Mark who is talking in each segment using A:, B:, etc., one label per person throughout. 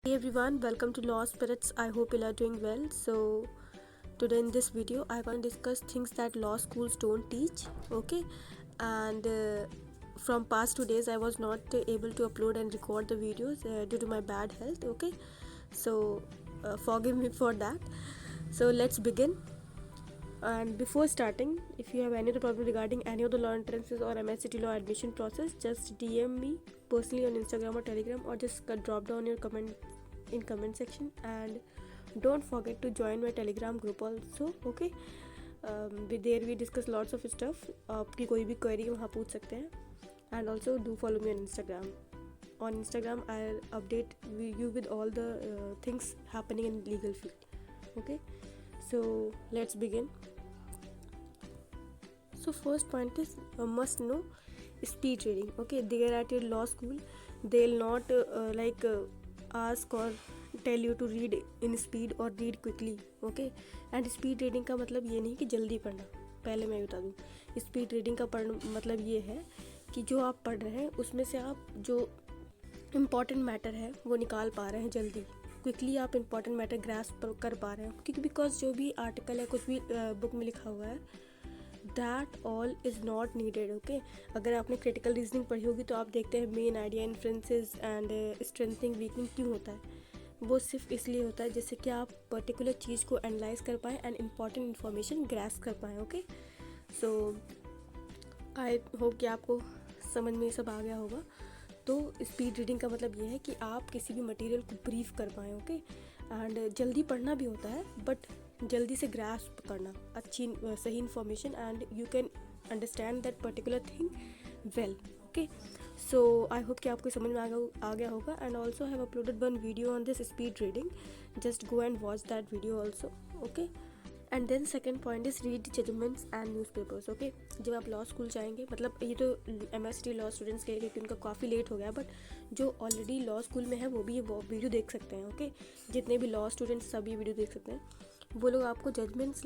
A: Hey everyone, welcome to Law Spirits. I hope you are doing well. So, today in this video, I want to discuss things that law schools don't teach. Okay, and from past 2 days, I was not able to upload and record the videos due to my bad health. Okay, so forgive me for that. So, let's begin. And before starting, if you have any other problem regarding any of the law entrances or MSCT law admission process, just DM me personally on Instagram or Telegram, or just drop down your comment in comment section. And don't forget to join my Telegram group also. Okay, there we discuss lots of stuff. आपकी कोई भी query वहाँ पूछ सकते हैं. And also do follow me on Instagram. On Instagram, I'll update you with all the things happening in legal field. Okay, so let's begin. So first point is must know speed reading. Okay, there at your law school, they'll not ask or tell you to read in speed or read quickly. Okay, and speed reading का मतलब ये नहीं कि जल्दी पढ़ना. पहले मैं बता दूँ, स्पीड रीडिंग का मतलब ये है कि जो आप पढ़ रहे हैं उसमें से आप जो इम्पॉर्टेंट मैटर है वो निकाल पा रहे हैं जल्दी. क्विकली आप इम्पॉर्टेंट मैटर ग्रास्प कर पा रहे हैं, क्योंकि बिकॉज जो भी आर्टिकल है, कुछ भी बुक में लिखा हुआ है, that all is not needed. Okay, अगर आपने क्रिटिकल रीजनिंग पढ़ी होगी तो आप देखते हैं main idea, inferences and strengthening weakening क्यों होता है. वो सिर्फ इसलिए होता है जिससे कि आप पर्टिकुलर चीज़ को एनालाइज कर पाएँ एंड इम्पॉर्टेंट इन्फॉर्मेशन ग्रास्प कर पाएँ. ओके, सो आई होप कि आपको समझ में ये सब आ गया होगा. तो स्पीड रीडिंग का मतलब ये है कि आप किसी भी मटेरियल को ब्रीफ कर पाएँ. ओके, एंड जल्दी पढ़ना भी होता है, बट जल्दी से ग्रास्प करना अच्छी सही information, and you can understand that particular thing well. Okay, so I hope कि आपको समझ में आ गया होगा. And also have uploaded one video on this speed reading. Just go and watch that video also. Okay, and then second point is read judgments and newspapers. Okay, जब आप law school जाएंगे, मतलब ये तो MST लॉ स्टूडेंट्स के लिए, क्योंकि उनका काफ़ी लेट हो गया, बट जो ऑलरेडी लॉ स्कूल में है वो भी ये वीडियो देख सकते हैं. ओके, जितने भी लॉ स्टूडेंट्स सभी ये वीडियो देख सकते हैं. वो लोग आपको जजमेंट्स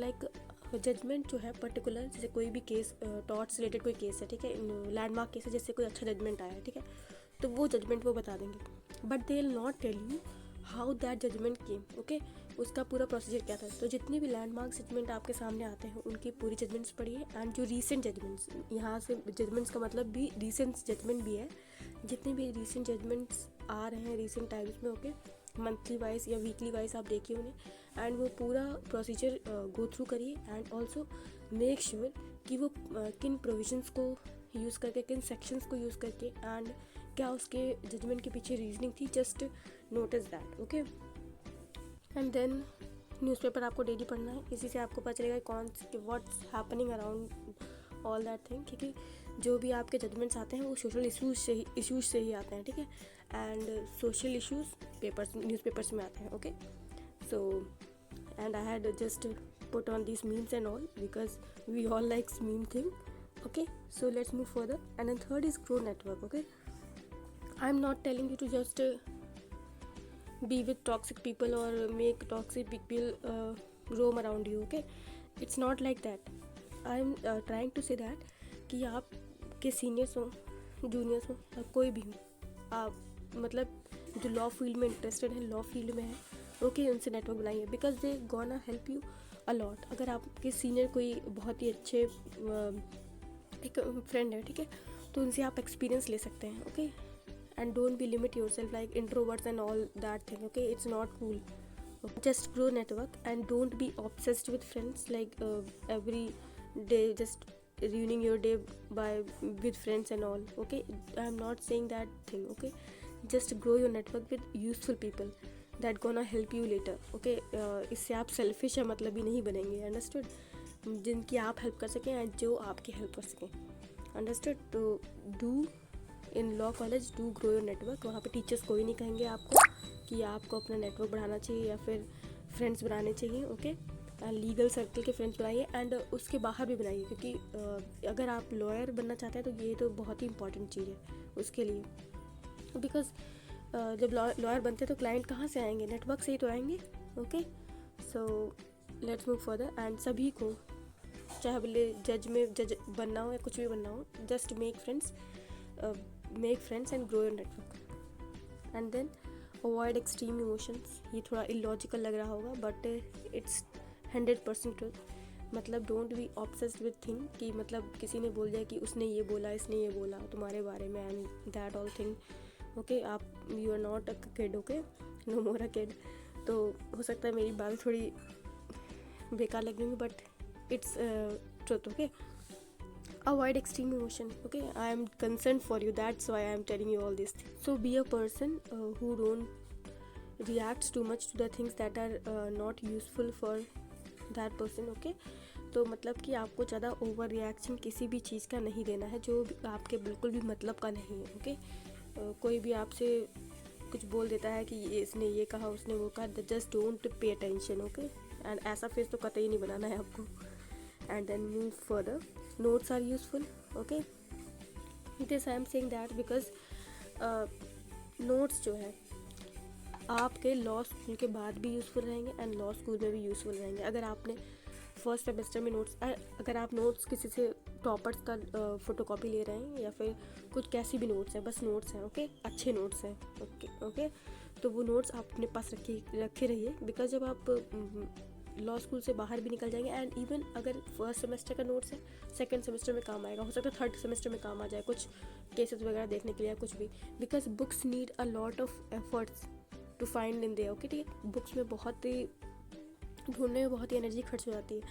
A: जजमेंट जो है पर्टिकुलर, जैसे कोई भी केस टॉर्ट से रिलेटेड कोई केस है, ठीक है, लैंडमार्क केस है, जैसे कोई अच्छा जजमेंट आया है, ठीक है, तो वो जजमेंट वो बता देंगे. But they will not tell you how that judgment came. Okay, उसका पूरा प्रोसीजर क्या था. तो जितने भी लैंडमार्क जजमेंट आपके सामने आते हैं उनकी पूरी जजमेंट्स पढ़िए. एंड जो रीसेंट जजमेंट्स, यहाँ से जजमेंट्स का मतलब भी रीसेंट जजमेंट भी है, जितने भी रीसेंट जजमेंट्स आ रहे हैं रीसेंट टाइम्स में, ओके, मंथली वाइज या वीकली वाइज आप देखिए उन्हें, एंड वो पूरा प्रोसीजर गो थ्रू करिए. एंड ऑल्सो मेक श्योर कि वो किन प्रोविजंस को यूज़ करके, किन सेक्शंस को यूज़ करके, एंड क्या उसके जजमेंट के पीछे रीजनिंग थी. Just notice that. Okay, and then newspaper आपको डेली पढ़ना है. इसी से आपको पता चलेगा कौन what's happening around all that thing, क्योंकि जो भी आपके जजमेंट्स आते हैं वो सोशल इश्यूज से ही आते हैं, ठीक है, and social issues papers newspapers में आते हैं. Okay, so and I had just put on this memes and all because we all likes meme thing. Okay, so let's move further. And then third is grow network. Okay, I am not telling you to just be with toxic people or make toxic people roam around you. Okay, it's not like that. I'm trying to say that कि आप के seniors हो, juniors हो, या कोई भी हो, आप मतलब जो लॉ फील्ड में इंटरेस्टेड है, लॉ फील्ड में है, ओके, उनसे नेटवर्क बनाइए, because they gonna help you a lot. अगर आपके सीनियर कोई बहुत ही अच्छे एक फ्रेंड है, ठीक है, तो उनसे आप एक्सपीरियंस ले सकते हैं. Okay, and don't be limit yourself like introverts and all that thing. Okay, it's not cool. Just grow network and don't be obsessed with friends like every day just ruining your day by with friends and all. Okay, I'm not saying that thing. Okay, just grow your network with useful people that gonna help you later. Okay, इससे आप selfish या मतलब ही नहीं बनेंगे. Understood? जिनकी आप help कर सकें एंड जो आपकी हेल्प कर सकें. Understood? तो do in law college do grow your network. वहाँ पे टीचर्स कोई नहीं कहेंगे आपको कि आपको अपना नेटवर्क बढ़ाना चाहिए या फिर फ्रेंड्स बनाने चाहिए. ओके, लीगल सर्कल के फ्रेंड्स बनाइए, एंड उसके बाहर भी बनाइए, क्योंकि अगर आप लॉयर बनना चाहते हैं तो ये तो बहुत ही इंपॉर्टेंट चीज़ है उसके लिए. बिकॉज जब लॉयर बनते हैं तो क्लाइंट कहाँ से आएंगे, नेटवर्क से ही तो आएंगे. Okay, so let's move further. And सभी को, चाहे जज बनना हो या कुछ भी बनना हो, just make friends and grow your network. And then avoid extreme emotions, ये थोड़ा इलॉजिकल लग रहा होगा बट इट्स 100% ट्रूथ। मतलब don't be obsessed with thing कि मतलब किसी ने बोल दिया कि उसने ये बोला, इसने ये बोला तुम्हारे बारे में and that all thing. Okay, आप you are not a kid, okay, no more a kid. तो हो सकता है मेरी बात थोड़ी बेकार लगेंगी but it's truth. Okay, avoid extreme emotion. Okay, I am concerned for you, that's why I am telling you all this thing. So be a person who don't reacts too much to the things that are not useful for that person. Okay, तो मतलब कि आपको ज़्यादा over reaction किसी भी चीज़ का नहीं देना है जो आपके बिल्कुल भी मतलब का नहीं है। ओके, कोई भी आपसे कुछ बोल देता है कि इसने ये कहा, उसने वो कहा, just don't pay attention. Okay, and ऐसा फेस तो कतई नहीं बनाना है आपको। And then move further, notes are useful. Okay, this I am saying that because notes जो है आपके लॉ स्कूल के बाद भी यूज़फुल रहेंगे एंड लॉ स्कूल में भी यूज़फुल रहेंगे। अगर आपने फर्स्ट सेमेस्टर में नोट्स, अगर आप नोट्स किसी से टॉपर्स का फोटोकॉपी ले रहे हैं या फिर कुछ कैसी भी नोट्स हैं, बस नोट्स हैं, ओके, अच्छे नोट्स हैं, ओके, तो वो नोट्स आप अपने पास रखे रहिए। बिकॉज जब आप लॉ स्कूल से बाहर भी निकल जाएंगे एंड इवन अगर फर्स्ट सेमेस्टर का नोट्स है सेकंड सेमेस्टर में काम आएगा, हो सकता है थर्ड सेमेस्टर में काम आ जाए कुछ केसेस वगैरह देखने के लिए कुछ भी। Because books need a lot of efforts to find in there. Okay, ठीक है, बुक्स में बहुत ही ढूंढने में बहुत ही एनर्जी खर्च हो जाती है।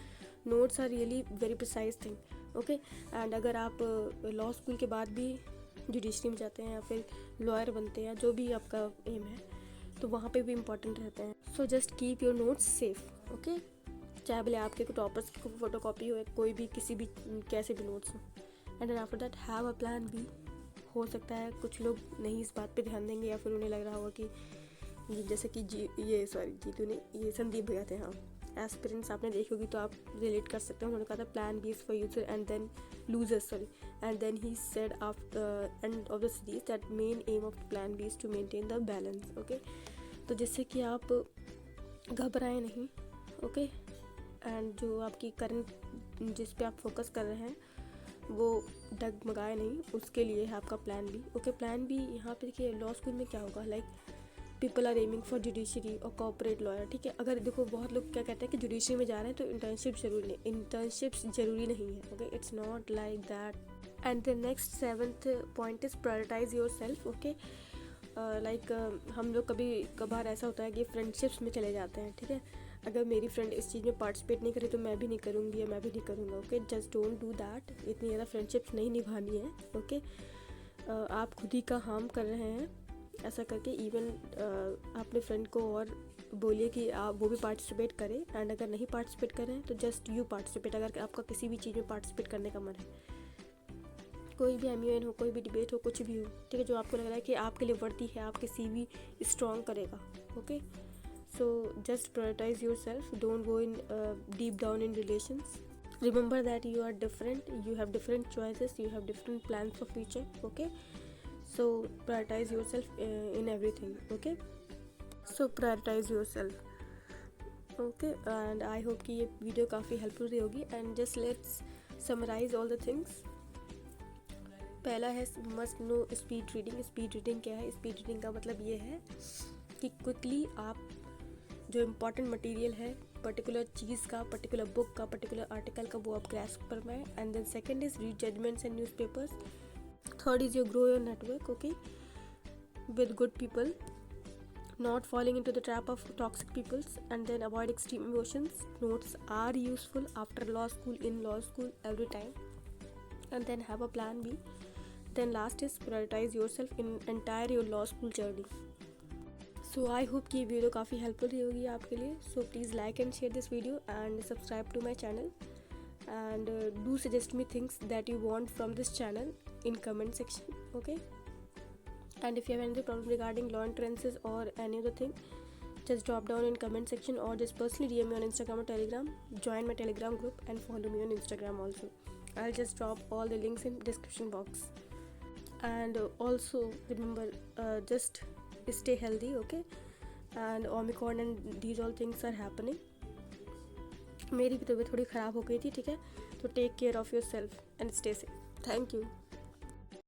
A: Notes are really very precise thing. Okay, and अगर आप लॉ स्कूल के बाद भी जुडिशरी में जाते हैं या फिर लॉयर बनते हैं, जो भी आपका एम है, तो वहाँ पे भी इम्पॉर्टेंट रहते हैं। So just keep your notes safe. Okay, चाहे भले आपके टॉपर्स की फोटो कॉपी हो, कोई भी किसी भी कैसे भी नोट्स हो। And then after that have a plan B. हो सकता है कुछ लोग नहीं इस बात पे ध्यान देंगे या फिर उन्हें लग रहा होगा कि जैसे कि जीतू ने, ये संदीप भैया थे, हाँ, एस्पिरेंट्स आपने देखी होगी तो आप रिलेट कर सकते हैं। उन्होंने कहा था plan B is for user and then losers, and then he said after end of the series that main aim of plan B is to maintain the balance. Okay, तो जिससे कि आप घबराएं नहीं। ओके, एंड जो आपकी current जिस पे आप फोकस कर रहे हैं वो डगमगाए नहीं, उसके लिए है आपका plan B. Okay, plan B यहाँ पे देखिए लॉ स्कूल में क्या होगा, like people are aiming for judiciary और कॉर्पोरेट लॉयर। ठीक है, अगर देखो बहुत लोग क्या कहते हैं कि जुडिशरी में जा रहे हैं तो इंटर्नशिप्स जरूरी नहीं है। Okay, it's not like that. And the next 7th point is prioritise yourself. Okay, like हम लोग कभी कभार ऐसा होता है कि फ्रेंडशिप्स में चले जाते हैं। ठीक है, अगर मेरी फ्रेंड इस चीज़ में पार्टिसिपेट नहीं करे तो मैं भी नहीं करूँगी या मैं भी नहीं करूँगा। Okay, just don't do that. इतनी ज़्यादा फ्रेंडशिप्स नहीं निभानी है। ओके, आप खुद ही का हार्म कर रहे हैं ऐसा करके। इवन अपने फ्रेंड को और बोलिए कि आप वो भी पार्टिसिपेट करें, एंड अगर नहीं पार्टिसिपेट कर रहे हैं तो जस्ट यू पार्टिसिपेट। अगर आपका किसी भी चीज़ में पार्टिसिपेट करने का मन है, कोई भी MUN हो, कोई भी डिबेट हो, कुछ भी हो, ठीक है, जो आपको लग रहा है कि आपके लिए वर्दी है, आपके CV स्ट्रॉन्ग करेगा। Okay, so just prioritize yourself, don't go in deep down in relations. Remember that you are different, you have different choices, you have different plans for future. Okay, so prioritize yourself in everything. Okay, so prioritize yourself. Okay, and I hope कि ये video काफ़ी helpful रही होगी। And just let's summarise all the things. पहला है must know speed reading. Speed reading क्या है? Speed reading का मतलब ये है कि क्विकली आप जो इम्पॉर्टेंट मटेरियल है पर्टिकुलर चीज़ का, पर्टिकुलर बुक का, पर्टिकुलर आर्टिकल का, वो आप ग्रैस्प कर पाएँ। And then second is read judgments and newspapers. Third is your grow your network, okay, with good people, not falling into the trap of toxic peoples, and then avoid extreme emotions. Notes are useful after law school, in law school, every time. And then have a plan B. Then last is prioritize yourself in entire your law school journey. So I hope कि video काफ़ी helpful रही होगी आपके लिए. So please like and share this video and subscribe to my channel, and do suggest me things that you want from this channel in comment section. Okay, and if you have any problem regarding law entrances or any other thing, just drop down in comment section or just personally DM me on Instagram or Telegram. Join my Telegram group and follow me on Instagram also. I'll just drop all the links in description box. And also remember, just stay healthy, okay, and Omicron and these all things are happening. मेरी भी तबीयत थोड़ी ख़राब हो गई थी, ठीक है, तो take care of yourself and stay safe. Thank you.